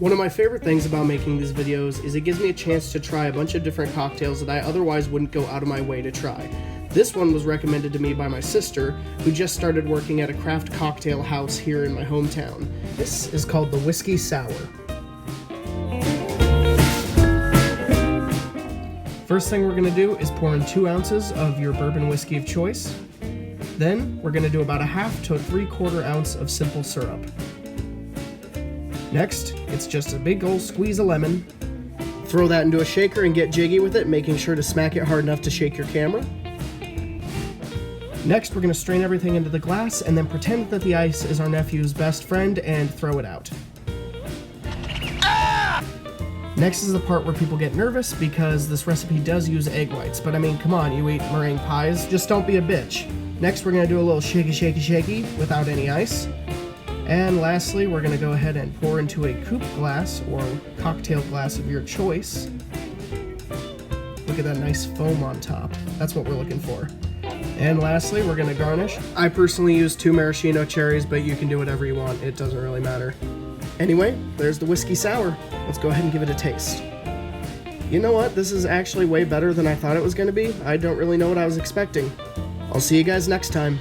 One of my favorite things about making these videos is it gives me a chance to try a bunch of different cocktails that I otherwise wouldn't go out of my way to try. This one was recommended to me by my sister, who just started working at a craft cocktail house here in my hometown. This is called the Whiskey Sour. First thing we're going to do is pour in 2 ounces of your bourbon whiskey of choice. Then we're going to do about a half to a 3/4 ounce of simple syrup. Next, it's just a big old squeeze of lemon. Throw that into a shaker and get jiggy with it, making sure to smack it hard enough to shake your camera. Next, we're going to strain everything into the glass and then pretend that the ice is our nephew's best friend and throw it out. Next is the part where people get nervous because this recipe does use egg whites, but I mean, come on, you eat meringue pies, just don't be a bitch. Next, we're going to do a little shaky, shaky, shaky without any ice. And lastly, we're going to go ahead and pour into a coupe glass or cocktail glass of your choice. Look at that nice foam on top. That's what we're looking for. And lastly, we're going to garnish. I personally use 2 maraschino cherries, but you can do whatever you want. It doesn't really matter. Anyway, there's the Whiskey Sour. Let's go ahead and give it a taste. You know what? This is actually way better than I thought it was going to be. I don't really know what I was expecting. I'll see you guys next time.